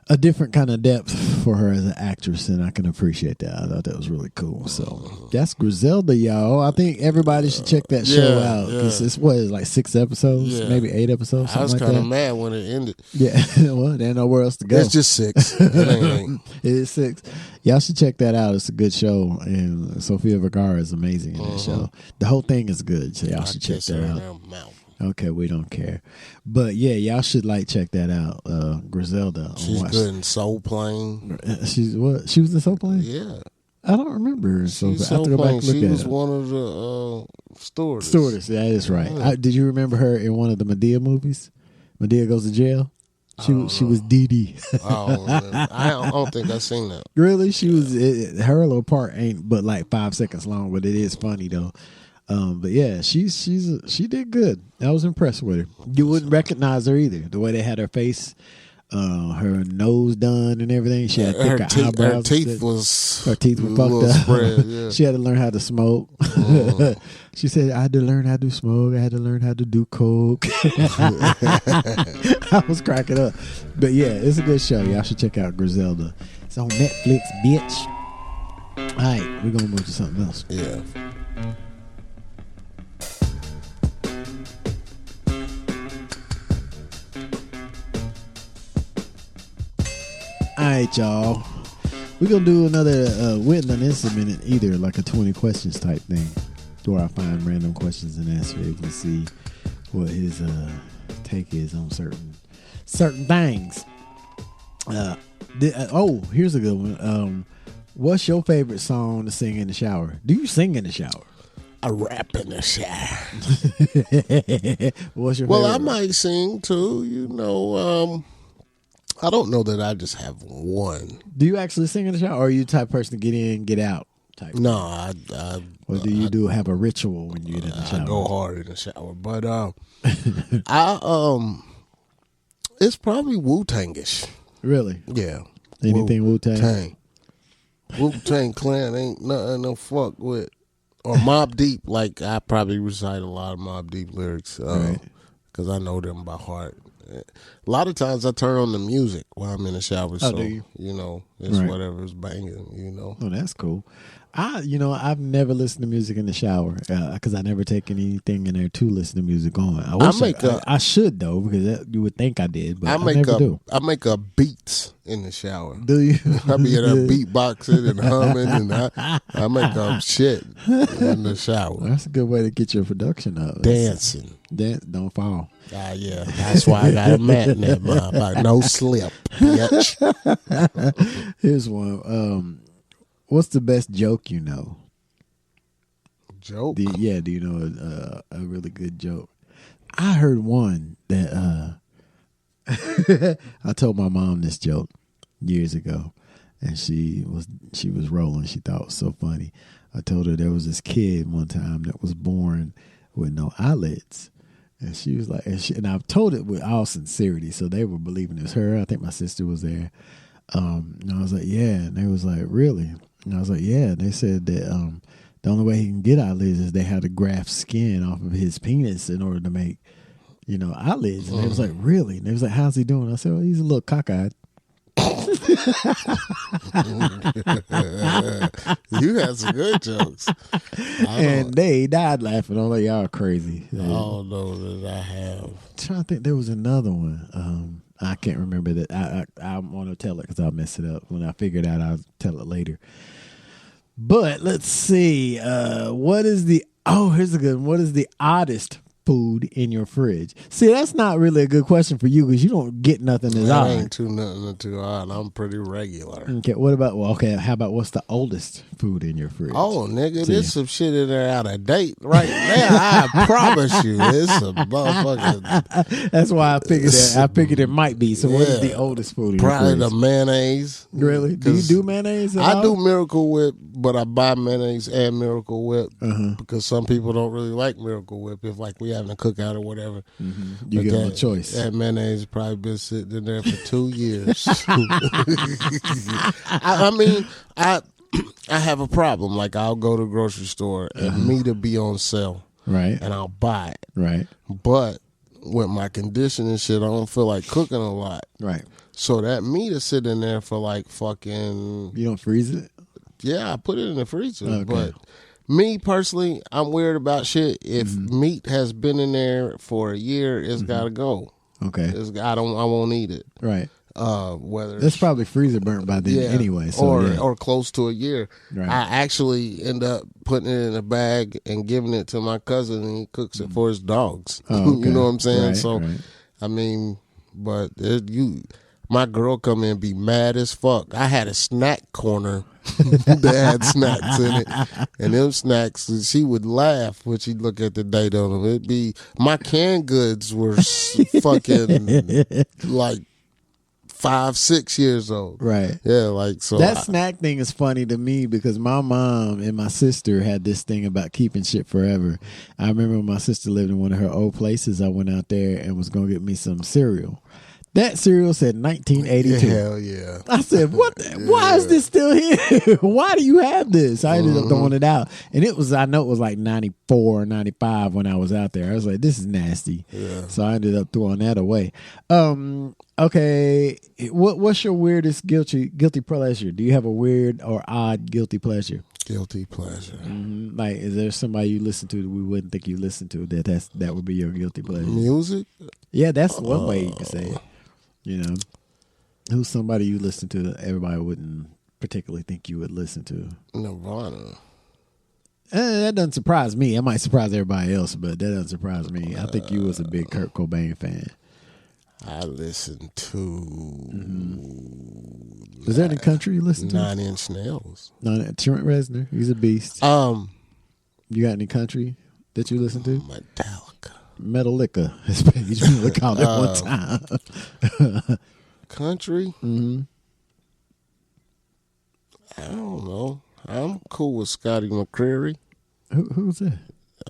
a different kind of depth for her as an actress, and I can appreciate that. I thought that was really cool. So that's Griselda, y'all. I think everybody should check that show out. Because it's like 6 episodes, maybe 8 episodes, I was something kind like of that. mad when it ended. Yeah, well, there's nowhere else to go. It's just 6. It ain't. It is 6. Y'all should check that out. It's a good show, and Sofia Vergara is amazing in that show. The whole thing is good, so y'all should check that out. Okay, we don't care, but yeah, y'all should check that out. Griselda. She's good in Soul Plane. She's what? She was in Soul Plane? Yeah, I don't remember. So I have Soul to go back Plane. and look She at was it. one of the stewardess. Stewardess. That is right. Yeah. Did you remember her in one of the Medea movies? Medea Goes to Jail. She was Dee Dee. I don't think I've seen that. Really? She was. Her little part ain't but like 5 seconds long, but it is funny though. But yeah, she did good. I was impressed with her. You wouldn't recognize her either. The way they had her face her nose done and everything. She had thicker eyebrows. Her teeth was fucked up. Spread, yeah. She had to learn how to smoke. She said, I had to learn how to smoke. I had to learn how to do coke. I was cracking up. But yeah, it's a good show. Y'all should check out Griselda. It's on Netflix, bitch. All right, we're going to move to something else. Yeah. All right, y'all. We're going to do another, we haven't done this in a minute either, like a 20 questions type thing, where I find random questions and answer it and see what his take is on certain things. Here's a good one. What's your favorite song to sing in the shower? Do you sing in the shower? I rap in the shower. What's your Well, favorite? I might sing too, you know. I don't know that I just have one. Do you actually sing in the shower, or are you the type of person to get in, get out type? No, Or do you have a ritual when you get in the shower? I go hard in the shower, but it's probably Wu-Tangish. Really? Yeah. Anything Wu-Tang? Wu-Tang Clan ain't nothing to fuck with. Or Mobb Deep, like I probably recite a lot of Mobb Deep lyrics because I know them by heart. A lot of times I turn on the music while I'm in the shower, so do you? know it's whatever's banging. You know. Oh, that's cool. I've never listened to music in the shower because I never take anything in there to listen to music on. I should though, because you would think I did, but I never do. I make up beats in the shower. Do you? I be in there beatboxing and humming, and I make up shit in the shower. That's a good way to get your production up. Dancing. Don't fall. Yeah, that's why I got a mat in that motherfucker. No slip, bitch. Here's one. What's the best joke you know? Joke? Do you know a really good joke? I heard one that I told my mom this joke years ago, and she was rolling. She thought it was so funny. I told her there was this kid one time that was born with no eyelids. And she was like, and I've told it with all sincerity, so they were believing it was her. I think my sister was there. And I was like, yeah. And they was like, really? And I was like, yeah. And they said that the only way he can get eyelids is they had to graft skin off of his penis in order to make, eyelids. And they was like, really? And they was like, how's he doing? I said, well, he's a little cockeyed. You had some good jokes. And they died laughing. I'm like, y'all are crazy. I don't know that I have. I'm trying to think, there was another one. I can't remember that. I want to tell it because I'll mess it up. When I figure it out, I'll tell it later. But let's see. Here's a good one. What is the oddest food in your fridge? See, that's not really a good question for you because you don't get nothing that's odd. Ain't nothing too odd. I'm pretty regular. Okay, how about what's the oldest food in your fridge? Oh, nigga, there's some shit in there out of date right now. I promise you, it's a motherfucking. That's why I figured that. I figured it might be. So, what is the oldest food in your fridge? Probably the mayonnaise. Really? Do you do mayonnaise? I do Miracle Whip, but I buy mayonnaise and Miracle Whip because some people don't really like Miracle Whip. If like we having a cookout or whatever, you give them a choice. That mayonnaise has probably been sitting in there for 2 years. I have a problem. Like I'll go to the grocery store and meat will be on sale, right? And I'll buy it, right? But with my condition and shit, I don't feel like cooking a lot, right? So that meat is sitting there for like fucking. You don't freeze it? Yeah, I put it in the freezer, okay. But. Me personally, I'm weird about shit. If meat has been in there for a year, it's gotta go. Okay, I won't eat it. Right. Whether it's probably freezer burnt by then anyway. So or close to a year. Right. I actually end up putting it in a bag and giving it to my cousin, and he cooks it for his dogs. Oh, okay. You know what I'm saying? Right, so, right. I mean, but my girl come in and be mad as fuck. I had a snack corner that had snacks in it, and them snacks, she would laugh when she'd look at the date on them. It'd be my canned goods were fucking like 5-6 years old, right? Yeah, like so. That snack thing is funny to me because my mom and my sister had this thing about keeping shit forever. I remember when my sister lived in one of her old places. I went out there and was gonna get me some cereal. That serial said 1982. Hell yeah. I said, "What? Why is this still here? Why do you have this?" I ended up throwing it out, and I know it was like 94, 95 when I was out there. I was like, "This is nasty." Yeah. So I ended up throwing that away. Okay, what's your weirdest guilty pleasure? Do you have a weird or odd guilty pleasure? Guilty pleasure. Mm-hmm. Like, is there somebody you listen to that we wouldn't think you listen to that would be your guilty pleasure? Music? Yeah, that's one way you can say it. You know, who's somebody you listen to that everybody wouldn't particularly think you would listen to? Nirvana. That doesn't surprise me. It might surprise everybody else, but that doesn't surprise me. I think you was a big Kurt Cobain fan. I listen to. Mm-hmm. Is there any country you listen to? 9 Inch Nails. Trent Reznor. He's a beast. You got any country that you listen to? Metallica. Metallica. His page really called it one time. Country? Mm-hmm. I don't know. I'm cool with Scotty McCreery. Who's that?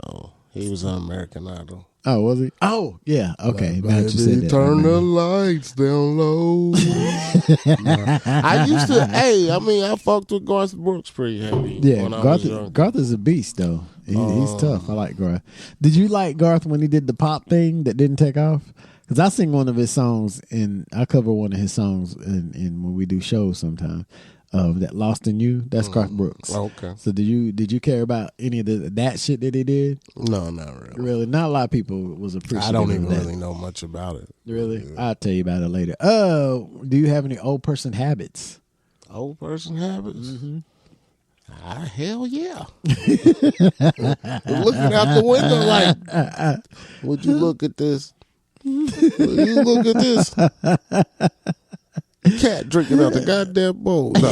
Oh, he was on American Idol. Oh, was he? Oh, yeah. Okay. Now that you said that, Turn the lights down low. I used to. I fucked with Garth Brooks pretty heavy. Yeah, when I was young. Garth is a beast, though. He's tough. I like Garth. Did you like Garth when he did the pop thing that didn't take off? Because I sing one of his songs, and I cover one of his songs in when we do shows sometimes. That Lost in You, that's Garth Brooks. Okay. So did you care about any of that shit that he did? No, not really. Really, not a lot of people was appreciative. I don't even of that. really know much about it. Really, Yeah. I'll tell you about it later. Do you have any old person habits? Old person habits? Mm-hmm. Hell yeah. Looking out the window like, would you look at this? Would you look at this? Cat drinking out the goddamn bowl. No.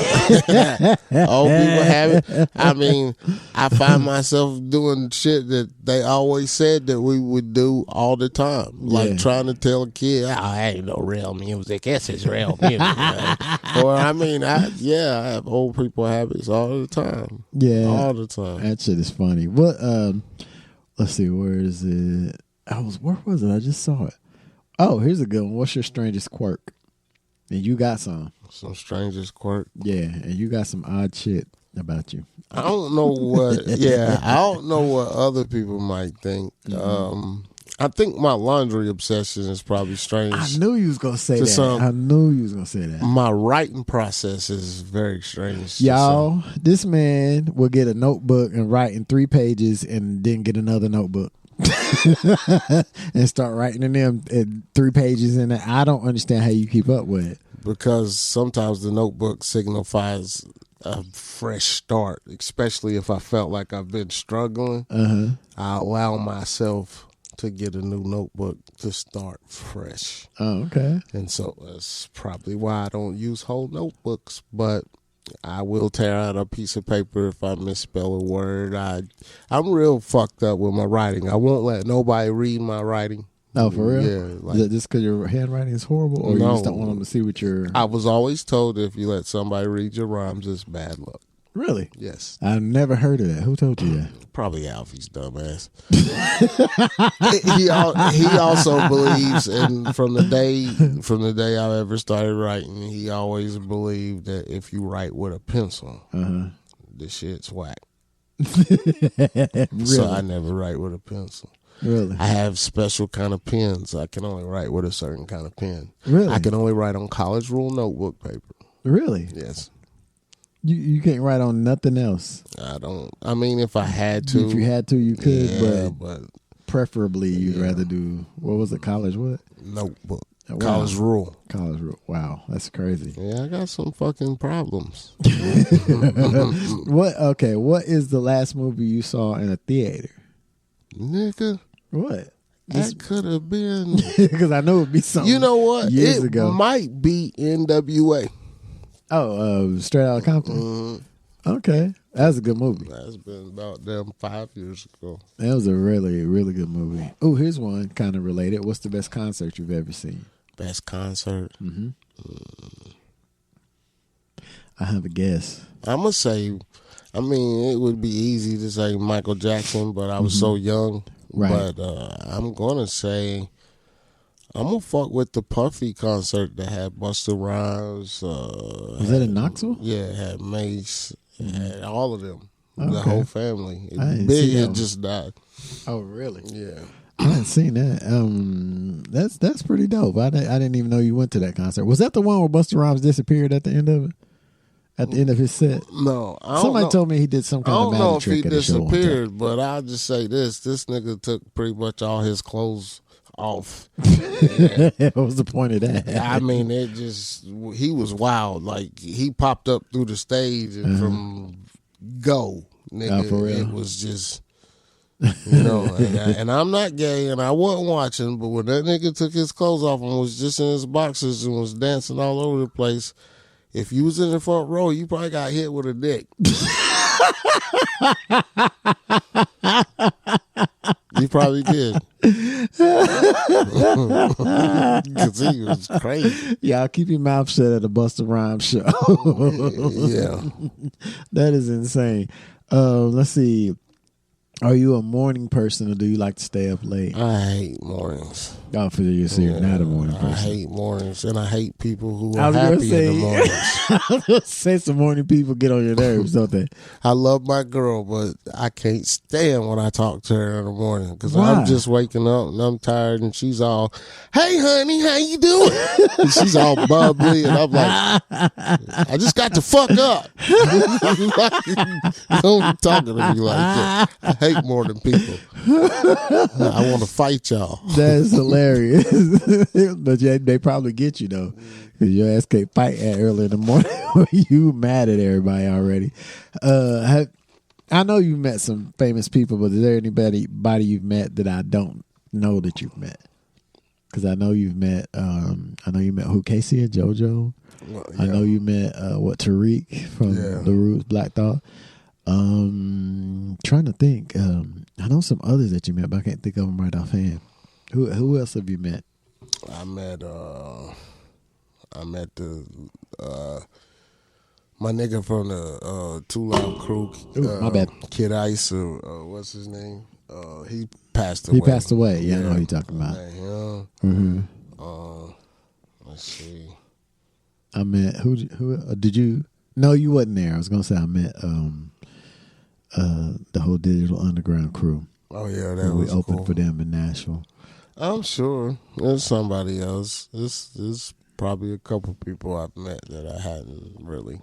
Old people have it. I mean, I find myself doing shit that they always said that we would do all the time. Like trying to tell a kid, ain't no real music. This is real music. Or, I have old people habits all the time. Yeah. All the time. That shit is funny. What, let's see, where is it? Where was it? I just saw it. Oh, here's a good one. What's your strangest quirk? And you got some strangest quirk. Yeah, and you got some odd shit about you. I don't know what. I don't know what other people might think. I think my laundry obsession is probably strange. I knew you was gonna say that. My writing process is very strange. Y'all, this man will get a notebook and write in 3 pages, and then get another notebook. And start writing in them in 3 pages, and I don't understand how you keep up with it. Because sometimes the notebook signifies a fresh start, especially if I felt like I've been struggling. I allow myself to get a new notebook to start fresh. Oh, okay. And so that's probably why I don't use whole notebooks, but I will tear out a piece of paper if I misspell a word. I'm real fucked up with my writing. I won't let nobody read my writing. Oh, for real? Yeah. Like, is that just because your handwriting is horrible, or you just don't want them to see what you're... I was always told if you let somebody read your rhymes, it's bad luck. Really? Yes. I've never heard of that. Who told you that? Probably Alfie's dumbass. He also believes, and from the day I ever started writing, he always believed that if you write with a pencil, the shit's whack. Really? So I never write with a pencil. Really? I have special kind of pens. I can only write with a certain kind of pen. Really? I can only write on college rule notebook paper. Really? Yes. You can't write on nothing else. I don't. I mean, if I had to. If you had to, you could. Yeah, but preferably, you'd rather do, what was it, college what? Notebook. Wow. College rule. College rule. Wow, that's crazy. Yeah, I got some fucking problems. What is the last movie you saw in a theater? Nigga. What? That could have been. Because I know it'd be something. You know what? Years ago. Might be NWA. Oh, Straight Outta Compton. Okay, that was a good movie. That's been about 5 years ago. That was a really, really good movie. Oh, here's one kind of related. What's the best concert you've ever seen? Best concert? I have a guess. I'm going to say, I mean, it would be easy to say Michael Jackson, but I was so young. Right. But I'm going to say I'm gonna fuck with the Puffy concert that had Busta Rhymes. Was that in Knoxville? Yeah, it had Mace. It had all of them. Okay. The whole family. I didn't see Big that had one. just died. Oh, really? Yeah. I hadn't seen that. That's pretty dope. I didn't even know you went to that concert. Was that the one where Busta Rhymes disappeared at the end of it? At the end of his set? No, I don't Somebody know. told me he did some I kind of don't know magic if he trick at the show one time. disappeared, but I'll just say this: this nigga took pretty much all his clothes off. What was the point of that? I mean, he was wild. Like, he popped up through the stage and from go, nigga. For real? It was just, and I'm not gay and I wasn't watching, but when that nigga took his clothes off and was just in his boxers and was dancing all over the place, if you was in the front row, you probably got hit with a dick. You probably did. Because he was crazy. Y'all keep your mouth shut at a Busta Rhymes show. Yeah. That is insane. Let's see. Are you a morning person or do you like to stay up late? I hate mornings. Oh, for you, so you're not a morning person. I hate mornings, and I hate people who I are was gonna happy say- in the mornings. I was gonna say some morning people get on your nerves, don't they? I love my girl, but I can't stand when I talk to her in the morning because Why? I'm just waking up and I'm tired, and she's all, "Hey, honey, how you doing?" And she's all bubbly, and I'm like, "I just got to fuck up." Don't be talking to me like that. I hate morning people. I want to fight y'all. That's hilarious. But yeah, they probably get you though, because your ass can't fight at early in the morning when you mad at everybody already. I know you met some famous people, but is there anybody you've met that I don't know that you've met? Because I know you've met. I know you met who? Casey and JoJo. Well, I know you met Tariq from The Roots, Black Thought. Trying to think. I know some others that you met, but I can't think of them right offhand. Who else have you met? I met the my nigga from the Too Loud crew. My bad. Kid Ice. What's his name? He passed away. He passed away. Yeah, I know who you're talking about. Let's see. I met who did you? No, you wasn't there. I was gonna say I met the whole Digital Underground crew. Oh yeah, that we was opened cool. for them in Nashville. I'm sure there's somebody else. There's probably a couple people I've met that I hadn't really,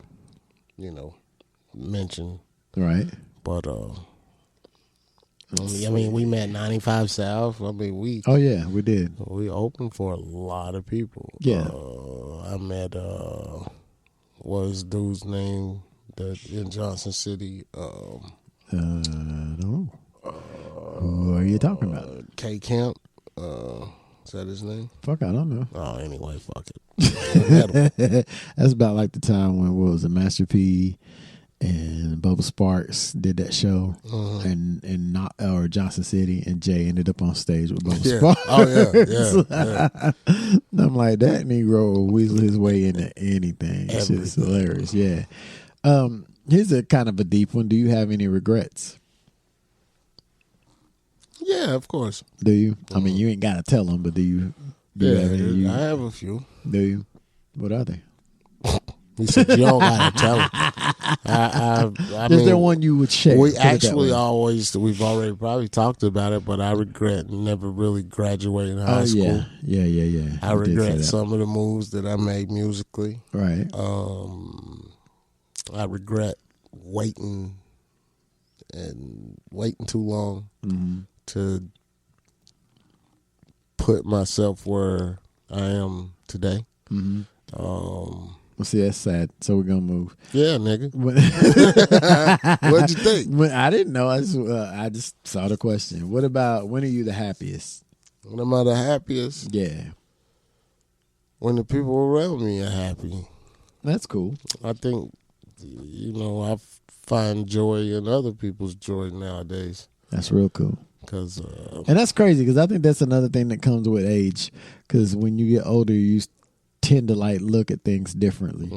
mentioned. Right. But I mean, we met 95 South. I mean, we We did. we opened for a lot of people. Yeah. I met what was dude's name that in Johnson City? I don't know. Who are you talking about? K Camp. Is that his name? Fuck, I don't know. Oh, anyway, fuck it. That's about like the time when what was it, Master P and Bubba Sparks did that show, and not or Johnson City, and Jay ended up on stage with Bubba Sparks. Oh yeah. And I'm like, that Negro will weasel his way into anything. It's just hilarious. Yeah. Here's a kind of a deep one. Do you have any regrets? Yeah, of course. Do you? I mean, you ain't got to tell them, but do you? Do you have any? I have a few. Do you? What are they? He said, "You don't gotta tell him." I Is mean, there one you would share? We Put it that actually way. we've already probably talked about it, but I regret never really graduating high school. Yeah. I You did say regret that. some of the moves that I made musically. Right. I regret waiting too long to put myself where I am today. Well, see, that's sad. So we're gonna move. Yeah, nigga. What'd What'd you think? I didn't know. I just saw the question. What about when are you the happiest? When am I the happiest? Yeah, When the people around me are happy. that's cool. I think, I find joy in other people's joy nowadays. That's real cool. Because And that's crazy because I think that's another thing that comes with age. Because when you get older, you tend to like look at things differently.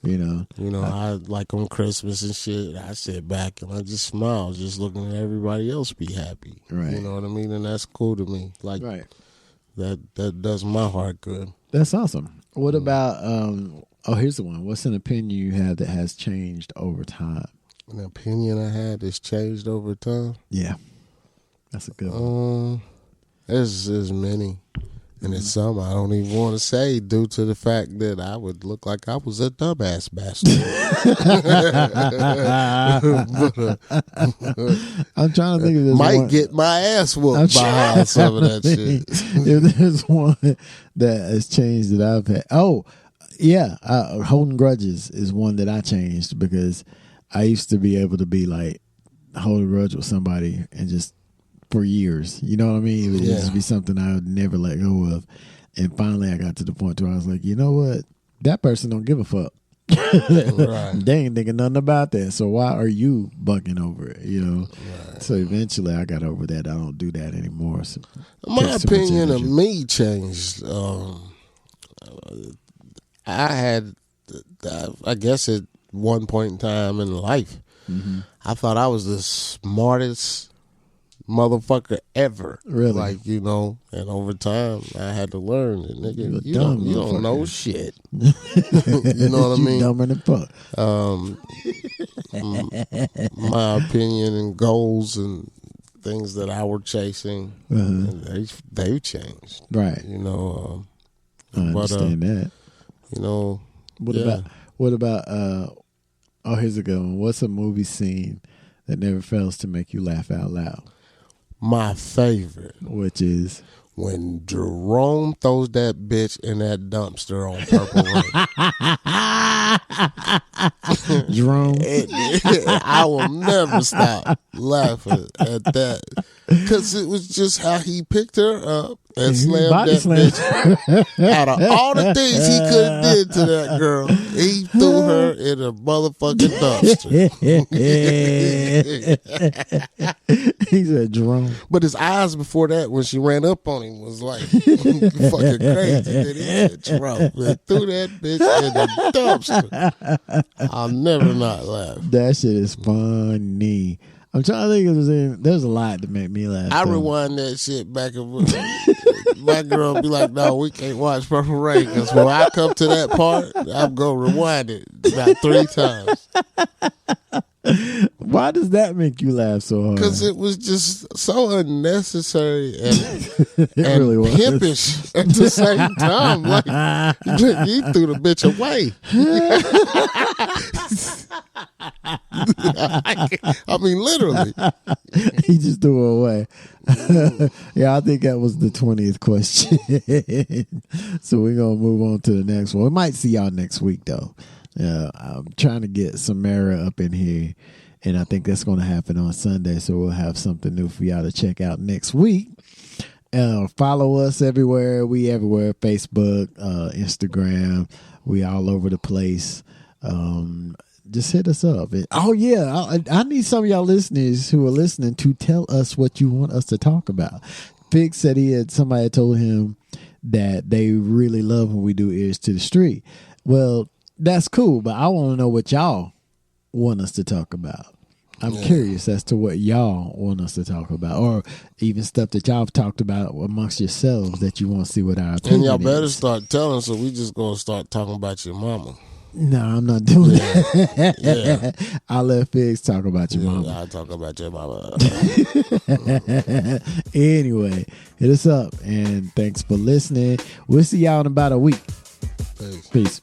I like on Christmas and shit, I sit back and I just smile, just looking at everybody else be happy. Right. You know what I mean? And that's cool to me. Like, Right. that does my heart good. That's awesome. What about here's the one. What's an opinion you have that has changed over time? An opinion I had that's changed over time? Yeah. That's a good one. There's many. And it's some I don't even want to say due to the fact that I would look like I was a dumbass bastard. I'm trying to think of this Might one. get my ass whooped by some of that shit. If there's one that has changed that I've had. Oh, yeah. Holding grudges is one that I changed because I used to be able to be like, hold a grudge with somebody and just for years. You know what I mean? It would just be something I would never let go of. And finally I got to the point where I was like, you know what? That person don't give a fuck. Right. They ain't thinking nothing about that. So why are you bucking over it? You know? Right. So eventually I got over that. I don't do that anymore. So my opinion of me changed. I guess at one point in time in life, I thought I was the smartest motherfucker ever. Really? Like, you know, and over time I had to learn that, nigga, you don't know shit. You know what I mean? Dumber than fuck. My opinion and goals and things that I were chasing, and they've changed. Right. You know, I understand that. You know, what about here's a good one. What's a movie scene that never fails to make you laugh out loud? My favorite, which is when Jerome throws that bitch in that dumpster on Purple Rain. Jerome, I will never stop laughing at that because it was just how he picked her up and slammed that bitch. Out of all the things he could have did to that girl, he threw her in a motherfucking dumpster. He said Jerome. But his eyes before that, when she ran up on him, was like fucking crazy. Then he said Jerome and threw that bitch in the dumpster. I'll never not laugh. That shit is funny. I'm trying to think if there's a lot to make me laugh. I rewind that shit back and my girl be like, no, we can't watch Purple Rain because when I come to that part, I'm going to rewind it about 3 times. Why does that make you laugh so hard? Because it was just so unnecessary and really pimpish at the same time. Like, he threw the bitch away. I mean, literally. He just threw her away. Yeah, I think that was the 20th question. So we're going to move on to the next one. We might see y'all next week, though. I'm trying to get Samara up in here, and I think that's going to happen on Sunday, so we'll have something new for y'all to check out next week. Follow us everywhere. We everywhere. Facebook, Instagram. We all over the place. Just hit us up. I need some of y'all listeners who are listening to tell us what you want us to talk about. Figgz said somebody had told him that they really love when we do Ears to the Street. Well, that's cool, but I want to know what y'all want us to talk about. I'm curious as to what y'all want us to talk about, or even stuff that y'all have talked about amongst yourselves that you want to see what our opinion is. And y'all better start telling, so we just going to start talking about your mama. No, I'm not doing that. Yeah. I'll let Figgz talk about your mama. I'll talk about your mama. Anyway, hit us up, and thanks for listening. We'll see y'all in about a week. Peace. Peace.